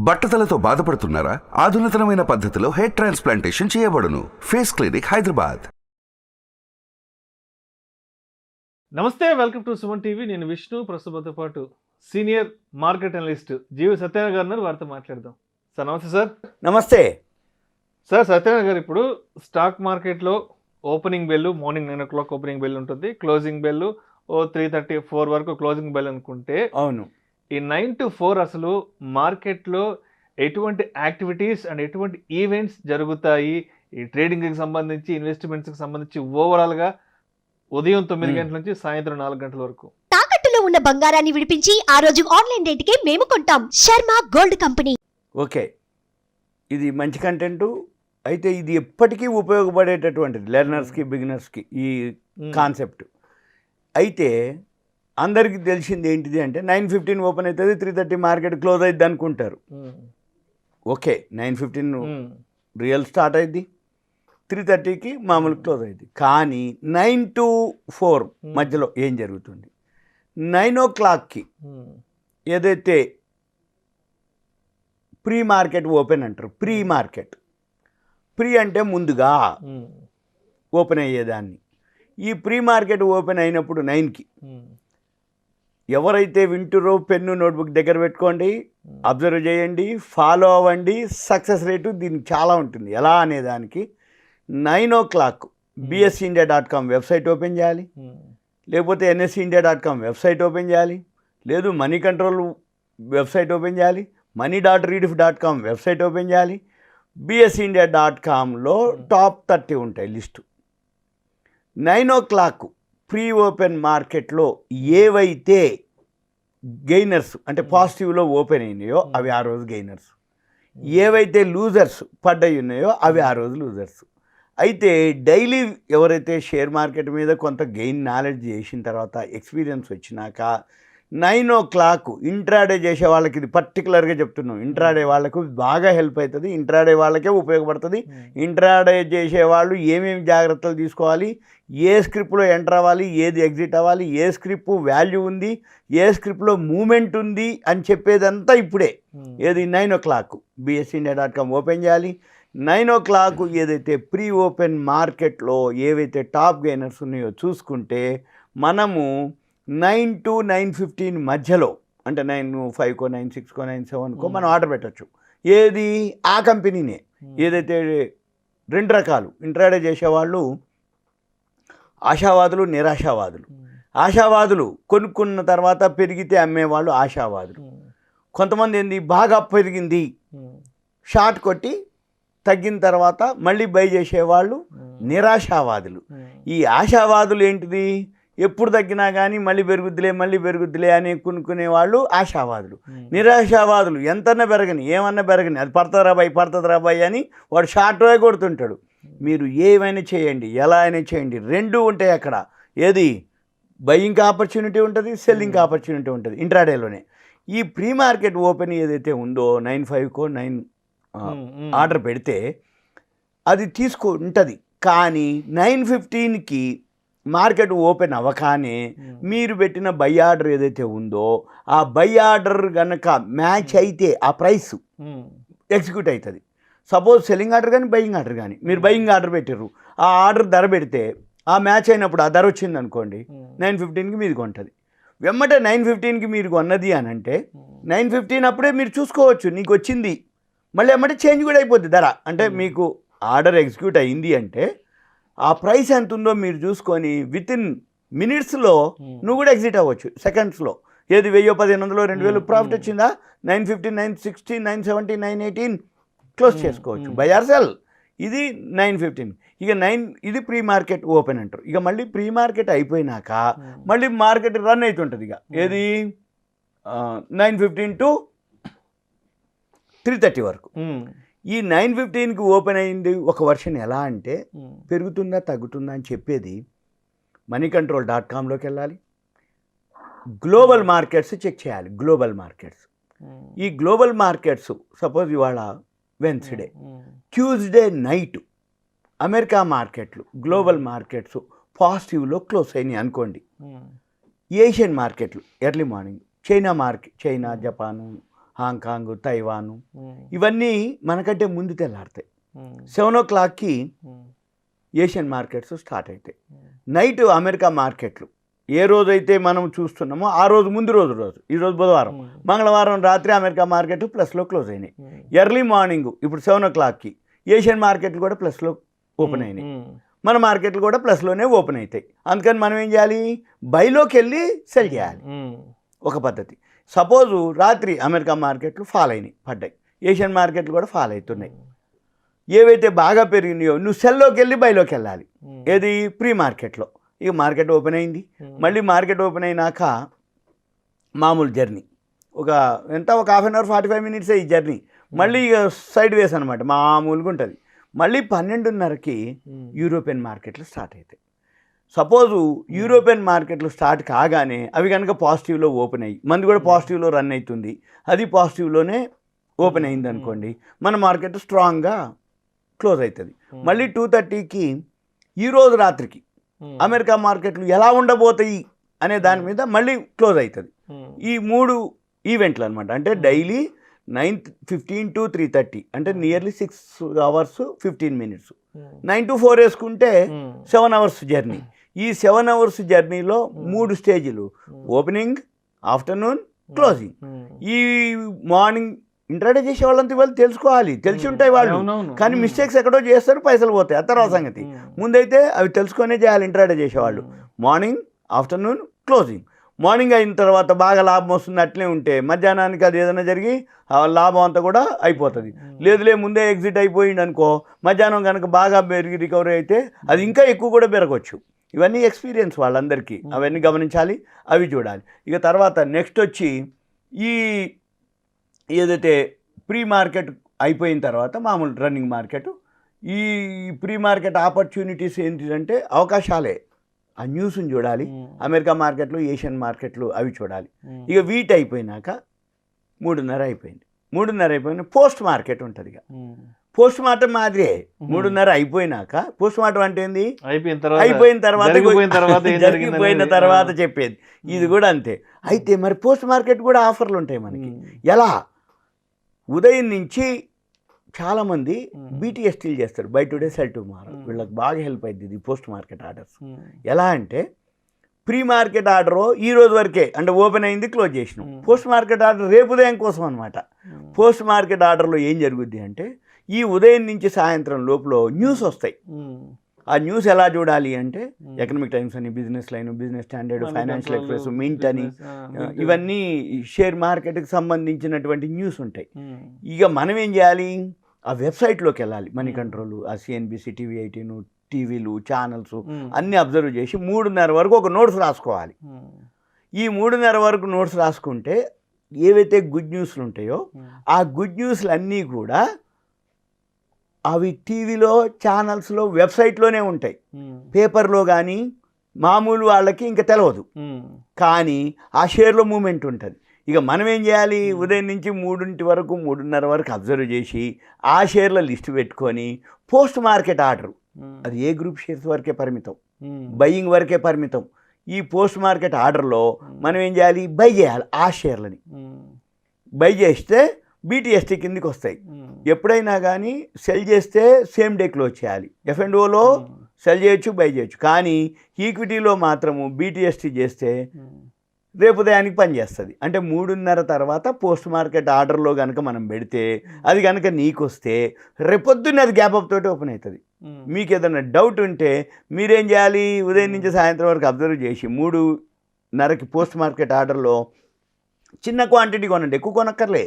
బట్టతలతో బాధపడుతున్నారా? ఆధునితనమైన పద్ధతిలో hair transplantation చేయబడును. Face clinic, Hyderabad. నమస్తే, వెల్కమ్ టు సుమన్ టీవీ. నేను విష్ణు. ప్రస్తుతంతో పాటు సీనియర్ మార్కెట్ అనలిస్ట్ జీవి సత్యనారాయణ గారు ఉన్నారు. వారితో మాట్లాడదాం. సార్ నమస్తే. సార్ నమస్తే. సార్ సత్యనారాయణ గారు, ఇప్పుడు స్టాక్ మార్కెట్లో opening bell morning 9 o'clock opening bell ఉంటుంది, క్లోజింగ్ బెల్ 3:34 వరకు క్లోజింగ్ బెల్ అనుకుంటే, అవును, ఈ 9 to 4 అసలు మార్కెట్లో ఎటువంటి యాక్టివిటీస్ అండ్ ఎటువంటి ఈవెంట్స్ జరుగుతాయి, ఈ ట్రేడింగ్కి సంబంధించి, ఇన్వెస్ట్మెంట్స్కి సంబంధించి ఓవరాల్గా ఉదయం 9 గంటల నుంచి సాయంత్రం 4 గంటల వరకు తాకట్టులో ఉన్న బంగారాన్ని విడిపించి ఆ రోజు ఆన్లైన్ రేటుకే మేము కొంటాం. Sharma gold company. ఓకే, ఇది మంచి కంటెంట్. అయితే ఇది ఎప్పటికీ ఉపయోగపడేటటువంటిది లెర్నర్స్కి, బిగినర్స్కి ఈ కాన్సెప్ట్. అయితే అందరికీ తెలిసింది ఏంటిది అంటే 9:15 ఓపెన్ అవుతుంది, 3:30 మార్కెట్ క్లోజ్ అవుతుంది అనుకుంటారు. ఓకే, 9:15 రియల్ స్టార్ట్ అయింది, 3:30కి మామూలు క్లోజ్ అయింది. కానీ 9 to 4 మధ్యలో ఏం జరుగుతుంది? 9 o'clockకి ఏదైతే ప్రీ మార్కెట్ ఓపెన్ అంటారు, ప్రీ అంటే ముందుగా ఓపెన్ అయ్యేదాన్ని. ఈ ప్రీ మార్కెట్ ఓపెన్ అయినప్పుడు 9కి ఎవరైతే వింటురో పెన్ను నోట్బుక్ దగ్గర పెట్టుకోండి, అబ్జర్వ్ చేయండి, ఫాలో అవ్వండి. సక్సెస్ రేటు దీనికి చాలా ఉంటుంది. ఎలా అనేదానికి 9 o'clock bsindia.com వెబ్సైట్ ఓపెన్ చేయాలి, లేకపోతే nsindia.com వెబ్సైట్ ఓపెన్ చేయాలి, లేదు మనీ కంట్రోల్ వెబ్సైట్ ఓపెన్ చేయాలి, money.rediff.com వెబ్సైట్ ఓపెన్ చేయాలి. bsindia.comలో టాప్ 30 ఉంటాయి లిస్టు. 9 o'clock ప్రీ ఓపెన్ మార్కెట్లో ఏవైతే గెయినర్స్ అంటే పాజిటివ్లో ఓపెన్ అయినాయో అవి ఆ రోజు గెయినర్స్, ఏవైతే లూజర్స్ పడ్డాయి ఉన్నాయో అవి ఆ రోజు లూజర్స్. అయితే డైలీ ఎవరైతే షేర్ మార్కెట్ మీద కొంత గెయిన్ నాలెడ్జ్ చేసిన తర్వాత, ఎక్స్పీరియన్స్ వచ్చినాక 9 o'clock ఇంట్రాడే చేసే వాళ్ళకి, ఇది పర్టికులర్గా చెప్తున్నాం, ఇంట్రాడే వాళ్ళకు బాగా హెల్ప్ అవుతుంది, ఇంట్రాడే వాళ్ళకే ఉపయోగపడుతుంది. ఇంట్రాడే చేసేవాళ్ళు ఏమేమి జాగ్రత్తలు తీసుకోవాలి, ఏ స్క్రిప్ట్లో ఎంటర్ అవ్వాలి, ఏది ఎగ్జిట్ అవ్వాలి, ఏ స్క్రిప్ట్ వాల్యూ ఉంది, ఏ స్క్రిప్ట్లో మూమెంట్ ఉంది అని చెప్పేదంతా ఇప్పుడే. ఏది 9 o'clock bsindia.com ఓపెన్ చేయాలి. 9 o'clock ఏదైతే ప్రీ ఓపెన్ మార్కెట్లో ఏవైతే టాప్ గెయినర్స్ ఉన్నాయో చూసుకుంటే, మనము 9 to 9:15 మధ్యలో, అంటే 9:05కో 9:06కో 9:07కో మనం ఆర్డర్ పెట్టచ్చు. ఏది ఆ కంపెనీనే. ఏదైతే రెండు రకాలు ఇంట్రాడే చేసేవాళ్ళు, ఆశావాదులు, నిరాశావాదులు. ఆశావాదులు కొనుక్కున్న తర్వాత పెరిగితే అమ్మేవాళ్ళు ఆశావాదులు. కొంతమంది ఏంది, బాగా పెరిగింది షార్ట్ కొట్టి తగ్గిన తర్వాత మళ్ళీ బై చేసేవాళ్ళు నిరాశావాదులు. ఈ ఆశావాదులు ఏంటిది, ఎప్పుడు తగ్గినా కానీ మళ్ళీ పెరుగుద్దిలే అని కొనుక్కునే వాళ్ళు ఆశావాదులు. నిరాశావాదులు ఎంతన్నా పెరగని, ఏమన్నా పెరగని, అది పడుతుంది రాబాయ్ అని వాడు షార్ట్ వే కొడుతుంటాడు. మీరు ఏమైనా చేయండి, ఎలా అయినా చేయండి, రెండు ఉంటాయి అక్కడ. ఏది బయింగ్ ఆపర్చునిటీ ఉంటుంది, సెల్లింగ్ ఆపర్చునిటీ ఉంటుంది ఇంట్రాడేలోనే. ఈ ప్రీ మార్కెట్ ఓపెన్ ఏదైతే ఉందో 9:05కో 9 ఆర్డర్ పెడితే అది ఉంటుంది. కానీ 9:15కి మార్కెట్ ఓపెన్ అవ్వగానే మీరు పెట్టిన బై ఆర్డర్ ఏదైతే ఉందో ఆ బై ఆర్డర్ కనుక మ్యాచ్ అయితే ఆ ప్రైస్ ఎగ్జిక్యూట్ అవుతుంది. సపోజ్ సెల్లింగ్ ఆర్డర్ కానీ బయింగ్ ఆర్డర్ కానీ, మీరు బయింగ్ ఆర్డర్ పెట్టారు, ఆ ఆర్డర్ ధర పెడితే ఆ మ్యాచ్ అయినప్పుడు ఆ ధర వచ్చింది అనుకోండి, 9:15కి మీరు కొంటుంది. వెమ్మటే 9:15కి మీరు కొన్నది అని అంటే 9:15 అప్పుడే మీరు చూసుకోవచ్చు నీకు వచ్చింది, మళ్ళీ వెమ్మటే చేంజ్ కూడా అయిపోద్ది ధర. అంటే మీకు ఆర్డర్ ఎగ్జిక్యూట్ అయింది అంటే ఆ ప్రైస్ ఎంత ఉందో మీరు చూసుకొని వితిన్ మినిట్స్లో నువ్వు కూడా ఎగ్జిట్ అవ్వచ్చు, సెకండ్స్లో. ఏది 1000, 1500, 2000 ప్రాఫిట్ వచ్చిందా, 9:15, 9:16, 9:17, 9:18 క్లోజ్ చేసుకోవచ్చు, బై ఆర్ సెల్. ఇది 9:15. ఇక ఇది ప్రీ మార్కెట్ ఓపెన్ అంటారు. ఇక మళ్ళీ ప్రీ మార్కెట్ అయిపోయినాక మళ్ళీ మార్కెట్ రన్ అవుతుంటుంది. ఇక ఏది 9:15 to 3:30 వరకు. ఈ 9:15కి ఓపెన్ అయింది ఒక వర్షన్. ఎలా అంటే పెరుగుతుందా తగ్గుతుందా అని చెప్పేది moneycontrol.comలోకి వెళ్ళాలి, గ్లోబల్ మార్కెట్స్ చెక్ చేయాలి. ఈ గ్లోబల్ మార్కెట్స్ సపోజ్ ఇవాళ వెన్స్డే, ట్యూస్డే నైట్ అమెరికా మార్కెట్లు, గ్లోబల్ మార్కెట్స్ పాజిటివ్లో క్లోజ్ అయినాయి అనుకోండి. ఏషియన్ మార్కెట్లు early morning, China, Japan, Hong Kong, తైవాను ఇవన్నీ మనకంటే ముందు తెల్లారుతాయి. 7 o'clockకి ఏషియన్ మార్కెట్స్ స్టార్ట్ అవుతాయి. నైట్ అమెరికా మార్కెట్లు ఏ రోజైతే మనం చూస్తున్నామో ఆ రోజు ముందు రోజు ఈరోజు బుధవారం, మంగళవారం రాత్రి అమెరికా మార్కెట్ ప్లస్లో క్లోజ్ అయినాయి. ఎర్లీ మార్నింగ్ ఇప్పుడు 7 o'clockకి ఏషియన్ మార్కెట్లు కూడా ప్లస్లో ఓపెన్ అయినాయి. మన మార్కెట్లు కూడా ప్లస్లోనే ఓపెన్ అవుతాయి. అందుకని మనం ఏం చేయాలి, బైలోకి వెళ్ళి సెల్ చేయాలి. ఒక పద్ధతి. సపోజు రాత్రి అమెరికా మార్కెట్లు ఫాల్ అయినాయి, పడ్డాయి, ఏషియన్ మార్కెట్లు కూడా ఫాల్ అవుతున్నాయి. ఏవైతే బాగా పెరిగినాయో నువ్వు సెల్లోకి వెళ్ళి బైలోకి వెళ్ళాలి. ఏది ప్రీ మార్కెట్లో. ఇక మార్కెట్ ఓపెన్ అయింది, మళ్ళీ మార్కెట్ ఓపెన్ అయినాక మామూలు జర్నీ ఒక 1/2 hour 45 minutes ఈ జర్నీ. మళ్ళీ ఇక సైడ్ వేస్ అనమాట, మామూలుగా ఉంటుంది. మళ్ళీ 12:30కి యూరోపియన్ మార్కెట్లు స్టార్ట్ అవుతాయి. సపోజు యూరోపియన్ మార్కెట్లు స్టార్ట్ కాగానే అవి కనుక పాజిటివ్లో ఓపెన్ అయ్యి మంది కూడా పాజిటివ్లో రన్ అవుతుంది, అది పాజిటివ్లోనే ఓపెన్ అయింది అనుకోండి, మన మార్కెట్ స్ట్రాంగ్గా క్లోజ్ అవుతుంది. మళ్ళీ 2:30కి ఈరోజు రాత్రికి అమెరికా మార్కెట్లు ఎలా ఉండబోతాయి అనే దాని మీద మళ్ళీ క్లోజ్ అవుతుంది. ఈ 3 ఈవెంట్లు అనమాట. అంటే డైలీ 9:15 to 3:30 అంటే నియర్లీ 6 hours 15 minutes. 9 to 4 వేసుకుంటే 7 hours జర్నీ. ఈ 7 hours జర్నీలో 3 స్టేజీలు, ఓపెనింగ్, ఆఫ్టర్నూన్, క్లోజింగ్. ఈ మార్నింగ్ ఇంట్రాడే చేసే వాళ్ళంతా వాళ్ళు తెలుసుకోవాలి, తెలిసి ఉంటాయి వాళ్ళు, కానీ మిస్టేక్స్ ఎక్కడో చేస్తారు, పైసలు పోతాయి, ఆ తర్వాత సంగతి. ముందైతే అవి తెలుసుకొనే చేయాలి ఇంట్రాడే చేసేవాళ్ళు. Morning, afternoon, closing. మార్నింగ్ అయిన తర్వాత బాగా లాభం వస్తుంది అట్లే ఉంటే మధ్యాహ్నానికి అది ఏదైనా జరిగి ఆ లాభం అంతా కూడా అయిపోతుంది. లేదులే ముందే ఎగ్జిట్ అయిపోయింది అనుకో, మధ్యాహ్నం కనుక బాగా పెరిగి రికవరీ అయితే అది ఇంకా ఎక్కువ కూడా పెరగవచ్చు. ఇవన్నీ ఎక్స్పీరియన్స్ వాళ్ళందరికీ, అవన్నీ గమనించాలి, అవి చూడాలి. ఇక తర్వాత నెక్స్ట్ వచ్చి ఈ ఏదైతే ప్రీ మార్కెట్ అయిపోయిన తర్వాత మామూలు రన్నింగ్ మార్కెట్, ఈ ప్రీ మార్కెట్ ఆపర్చునిటీస్ ఏంటిదంటే అవకాశాలే. ఆ న్యూస్ని చూడాలి, అమెరికా మార్కెట్లు, ఏషియన్ మార్కెట్లు అవి చూడాలి. ఇక వీటి అయిపోయినాక 3:30 అయిపోయింది. 3:30 అయిపోయిన పోస్ట్ మార్కెట్ ఉంటుంది. ఇక పోస్ట్ మార్టం మాదిరే 3:30 అయిపోయినాక, పోస్ట్ మార్టం అంటే ఏంది, అయిపోయిన తర్వాత చెప్పేది. ఇది కూడా అంతే. అయితే మరి పోస్ట్ మార్కెట్ కూడా ఆఫర్లు ఉంటాయి మనకి. ఎలా, ఉదయం నుంచి చాలామంది బీటీఎస్టీలు చేస్తారు, బై టుడే సెల్ టుమారో. వీళ్ళకి బాగా హెల్ప్ అవుతుంది ఇది పోస్ట్ మార్కెట్ ఆర్డర్స్. ఎలా అంటే ప్రీ మార్కెట్ ఆర్డర్ ఈ రోజు వరకే, అంటే ఓపెన్ అయింది, క్లోజ్ చేసినాం. పోస్ట్ మార్కెట్ ఆర్డర్ రేపు ఉదయం కోసం అనమాట. పోస్ట్ మార్కెట్ ఆర్డర్లో ఏం జరుగుద్ది అంటే ఈ ఉదయం నుంచి సాయంత్రం లోపల న్యూస్ వస్తాయి. ఆ న్యూస్ ఎలా చూడాలి అంటే ఎకనామిక్ టైమ్స్ అని, business line, business standard, financial express, mint అని, ఇవన్నీ షేర్ మార్కెట్కి సంబంధించినటువంటి న్యూస్ ఉంటాయి. ఇక మనం ఏం చేయాలి, ఆ వెబ్సైట్లోకి వెళ్ళాలి. మనీ కంట్రోల్, ఆ సిఎన్బిసి, టీవీ 18, టీవీలు, ఛానల్స్ అన్నీ అబ్జర్వ్ చేసి 3:30 వరకు ఒక నోట్స్ రాసుకోవాలి. ఈ 3:30 వరకు నోట్స్ రాసుకుంటే ఏవైతే గుడ్ న్యూస్లు ఉంటాయో ఆ గుడ్ న్యూస్లు అన్నీ కూడా అవి టీవీలో, ఛానల్స్లో, వెబ్సైట్లోనే ఉంటాయి. పేపర్లో కానీ మామూలు వాళ్ళకి ఇంకా తెలియదు, కానీ ఆ షేర్లో మూమెంట్ ఉంటుంది. ఇక మనం ఏం చేయాలి, ఉదయం నుంచి 3 వరకు 3:30 వరకు అబ్జర్వ్ చేసి ఆ షేర్ల లిస్ట్ పెట్టుకొని పోస్ట్ మార్కెట్ ఆర్డర్, అది ఏ గ్రూప్ షేర్స్ వరకే పరిమితం, బయ్యింగ్ వరకే పరిమితం. ఈ పోస్ట్ మార్కెట్ ఆర్డర్లో మనం ఏం చేయాలి, బై చేయాలి. ఆ షేర్లని బై చేస్తే బీటీఎస్టీ కిందకి వస్తాయి. ఎప్పుడైనా కానీ సెల్ చేస్తే సేమ్ డే క్లోజ్ చేయాలి. ఎఫ్ఎండ్ఓలో సెల్ చేయొచ్చు, బై చేయొచ్చు, కానీ ఈక్విటీలో మాత్రము బీటీఎస్టీ చేస్తే రేపు ఉదయానికి పనిచేస్తుంది. అంటే 3:30 తర్వాత పోస్ట్ మార్కెట్ ఆర్డర్లో కనుక మనం పెడితే అది కనుక నీకు వస్తే రేపొద్దున్న అది గ్యాప్ అప్ తోటి ఓపెన్ అవుతుంది. మీకు ఏదైనా డౌట్ ఉంటే మీరేం చేయాలి, ఉదయం నుంచి సాయంత్రం వరకు అబ్జర్వ్ చేసి 3:30కి పోస్ట్ మార్కెట్ ఆర్డర్లో చిన్న క్వాంటిటీ కొనండి, ఎక్కువ కొనక్కర్లే.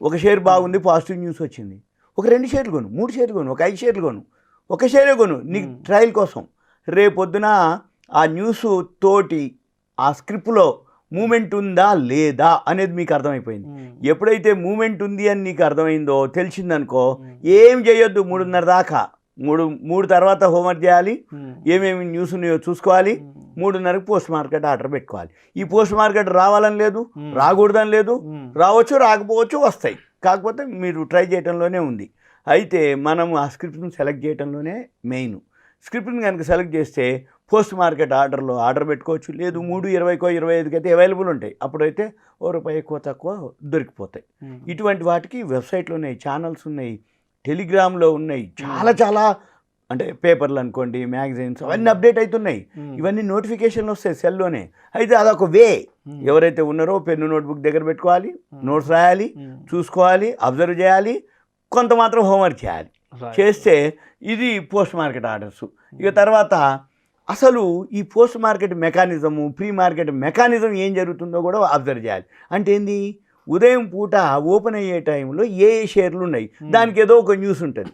ఒక షేర్ బాగుంది, పాజిటివ్ న్యూస్ వచ్చింది, ఒక 2 షేర్లు కొను, 3 షేర్లు కొను, ఒక 5 షేర్లు కొను, ఒక షేరే కొను, నీకు ట్రయల్ కోసం. రేపొద్దున ఆ న్యూస్ తోటి ఆ స్క్రిప్ట్లో మూమెంట్ ఉందా లేదా అనేది మీకు అర్థమైపోయింది. ఎప్పుడైతే మూమెంట్ ఉంది అని నీకు అర్థమైందో, తెలిసిందనుకో, ఏం చేయొద్దు 3:30 దాకా. 3 తర్వాత హోంవర్క్ చేయాలి, ఏమేమి న్యూస్ ఉన్నాయో చూసుకోవాలి. 3:30కి పోస్ట్ మార్కెట్ ఆర్డర్ పెట్టుకోవాలి. ఈ పోస్ట్ మార్కెట్ రావాలని లేదు, రాకూడదని లేదు, రావచ్చు, రాకపోవచ్చు, వస్తాయి. కాకపోతే మీరు ట్రై చేయడంలోనే ఉంది. అయితే మనం ఆ స్క్రిప్ట్ను సెలెక్ట్ చేయడంలోనే మెయిన్. స్క్రిప్ట్ని కనుక సెలెక్ట్ చేస్తే పోస్ట్ మార్కెట్ ఆర్డర్లో ఆర్డర్ పెట్టుకోవచ్చు, లేదు 3:20కో 25కో అయితే అవైలబుల్ ఉంటాయి. అప్పుడైతే ₹1 ఎక్కువ తక్కువ దొరికిపోతాయి. ఇటువంటి వాటికి వెబ్సైట్లు ఉన్నాయి, ఛానల్స్ ఉన్నాయి, టెలిగ్రామ్లో ఉన్నాయి, చాలా అంటే పేపర్లు అనుకోండి, మ్యాగజైన్స్ అవన్నీ అప్డేట్ అవుతున్నాయి. ఇవన్నీ నోటిఫికేషన్లు వస్తాయి సెల్లోనే. అయితే అదొక వే. ఎవరైతే ఉన్నారో పెన్ను నోట్బుక్ దగ్గర పెట్టుకోవాలి, నోట్స్ రాయాలి, చూసుకోవాలి, అబ్జర్వ్ చేయాలి, కొంత మాత్రం హోంవర్క్ చేయాలి. చేస్తే ఇది పోస్ట్ మార్కెట్ ఆర్డర్స్. ఇక తర్వాత అసలు ఈ post market mechanism, pre market mechanism ఏం జరుగుతుందో కూడా అబ్జర్వ్ చేయాలి. అంటే ఏంది, ఉదయం పూట ఓపెన్ అయ్యే టైంలో ఏ షేర్లు ఉన్నాయి, దానికి ఏదో ఒక న్యూస్ ఉంటుంది.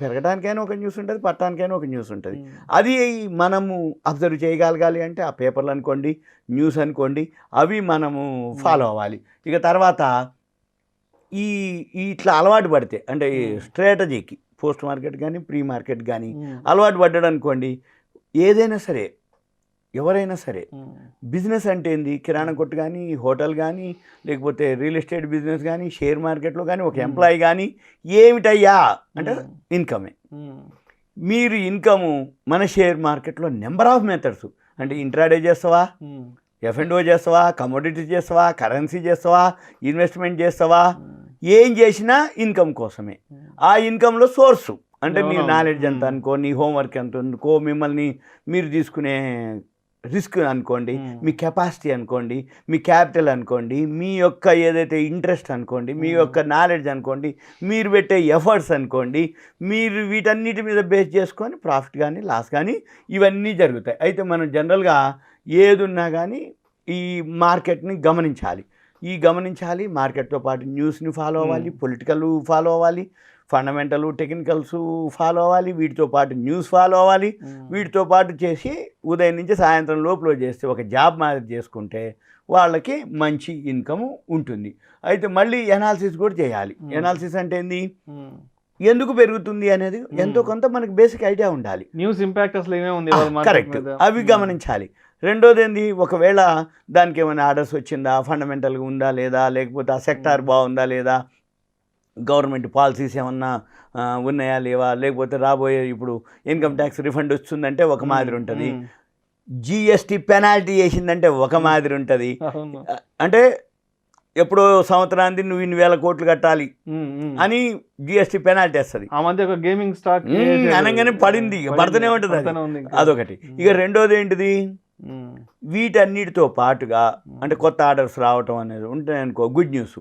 పెరగడానికైనా ఒక న్యూస్ ఉంటుంది, పట్టడానికైనా ఒక న్యూస్ ఉంటుంది. అది మనము అబ్జర్వ్ చేయగలగాలి అంటే ఆ పేపర్లు అనుకోండి, న్యూస్ అనుకోండి, అవి మనము ఫాలో అవ్వాలి. ఇక తర్వాత ఇట్లా అలవాటు పడితే అంటే ఈ స్ట్రాటజీకి పోస్ట్ మార్కెట్ కానీ ప్రీ మార్కెట్ కానీ అలవాటు పడ్డాడు అనుకోండి, ఏదైనా సరే ఎవరైనా సరే బిజినెస్ అంటే ఏంది, కిరాణా కొట్టు కానీ, హోటల్ కానీ, లేకపోతే రియల్ ఎస్టేట్ బిజినెస్ కానీ, షేర్ మార్కెట్లో కానీ, ఒక ఎంప్లాయీ కానీ, ఏమిటయ్యా అంటే ఇన్కమే. మీరు ఇన్కము మన షేర్ మార్కెట్లో నెంబర్ ఆఫ్ మెథడ్స్ అంటే ఇంట్రాడే చేస్తావా, F&O చేస్తావా, కమోడిటీస్ చేస్తావా, కరెన్సీ చేస్తావా, ఇన్వెస్ట్మెంట్ చేస్తావా, ఏం చేసినా ఇన్కమ్ కోసమే. ఆ ఇన్కంలో సోర్సు అంటే నీ నాలెడ్జ్ ఎంత అనుకో, నీ హోంవర్క్ ఎంత అనుకో, మిమ్మల్ని మీరు తీసుకునే రిస్క్ అనుకోండి, మీ కెపాసిటీ అనుకోండి, మీ క్యాపిటల్ అనుకోండి, మీ యొక్క ఏదైతే ఇంట్రెస్ట్ అనుకోండి, మీ యొక్క నాలెడ్జ్ అనుకోండి, మీరు పెట్టే ఎఫర్ట్స్ అనుకోండి, మీరు వీటన్నిటి మీద బేస్ చేసుకొని ప్రాఫిట్ కానీ లాస్ కానీ ఇవన్నీ జరుగుతాయి. అయితే మనం జనరల్గా ఏదున్నా కానీ ఈ మార్కెట్ని గమనించాలి. మార్కెట్తో పాటు న్యూస్ని ఫాలో అవ్వాలి, పొలిటికల్ ఫాలో అవ్వాలి, ఫండమెంటల్ టెక్నికల్స్ ఫాలో అవ్వాలి, వీటితో పాటు న్యూస్ ఫాలో అవ్వాలి. వీటితో పాటు చేసి ఉదయం నుంచి సాయంత్రం లోపల చేస్తే ఒక జాబ్ మాదిరి చేసుకుంటే వాళ్ళకి మంచి ఇన్కమ్ ఉంటుంది. అయితే మళ్ళీ ఎనాలిసిస్ కూడా చేయాలి. ఎనాలిసిస్ అంటే ఏంది, ఎందుకు పెరుగుతుంది అనేది ఎంతో కొంత మనకి బేసిక్ ఐడియా ఉండాలి. న్యూస్ ఇంపాక్ట్ అసలు ఏమే ఉంది, కరెక్ట్, అవి గమనించాలి. రెండోది ఏంది, ఒకవేళ దానికి ఏమైనా ఆర్డర్స్ వచ్చిందా, ఫండమెంటల్గా ఉందా లేదా, లేకపోతే ఆ సెక్టార్ బాగుందా లేదా, గవర్నమెంట్ పాలసీస్ ఏమన్నా ఉన్నాయా లేవా, లేకపోతే రాబోయే ఇప్పుడు ఇన్కమ్ ట్యాక్స్ రిఫండ్ వస్తుందంటే ఒక మాదిరి ఉంటుంది, GST పెనాల్టీ వేసిందంటే ఒక మాదిరి ఉంటుంది. అంటే ఎప్పుడో సంవత్సరానికి నువ్వు ఇన్ని వేల కోట్లు కట్టాలి అని GST పెనాల్టీ వేస్తుంది. ఆ మధ్య ఒక గేమింగ్ స్టాక్ అనగానే పడింది, పడుతూనే ఉంటుంది, అదొకటి. ఇక రెండోది ఏంటిది, వీటన్నిటితో పాటుగా అంటే కొత్త ఆర్డర్స్ రావటం అనేది ఉంటాయనుకో, గుడ్ న్యూస్.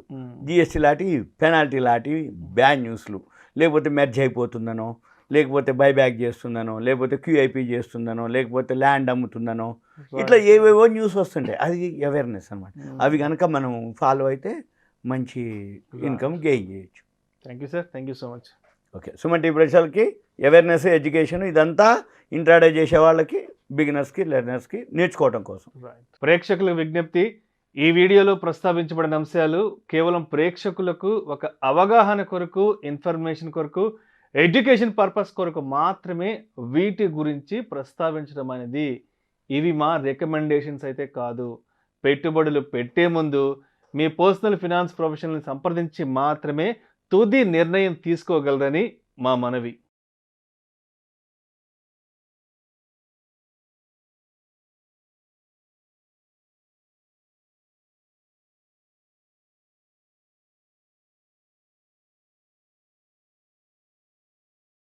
GST లాంటివి, పెనాల్టీ లాంటివి బ్యాడ్ న్యూస్లు, లేకపోతే మెర్జ్ అయిపోతుందనో, లేకపోతే బైబ్యాక్ చేస్తుందనో, లేకపోతే QIP చేస్తుందనో, లేకపోతే ల్యాండ్ అమ్ముతుందనో, ఇట్లా ఏవేవో న్యూస్ వస్తుంటాయి. అది అవేర్నెస్ అనమాట. అవి కనుక మనం ఫాలో అయితే మంచి ఇన్కమ్ గెయిన్ చేయొచ్చు. Thank you sir, thank you so much. Okay, Suman TV ప్రేక్షకులకి అవేర్నెస్, ఎడ్యుకేషన్ ఇదంతా ఇంట్రాడే చేసే వాళ్ళకి, బిగినర్స్కి, లెర్నర్స్కి నేర్చుకోవడం కోసం. ప్రేక్షకుల విజ్ఞప్తి, ఈ వీడియోలో ప్రస్తావించబడిన అంశాలు కేవలం ప్రేక్షకులకు ఒక అవగాహన కొరకు, ఇన్ఫర్మేషన్ కొరకు, ఎడ్యుకేషన్ పర్పస్ కొరకు మాత్రమే వీటి గురించి ప్రస్తావించడం అనేది. ఇవి మా రికమెండేషన్స్ అయితే కాదు. పెట్టుబడులు పెట్టే ముందు మీ పర్సనల్ ఫినాన్స్ ప్రొఫెషనల్ని సంప్రదించి మాత్రమే తుది నిర్ణయం తీసుకోగలరని మా మనవి.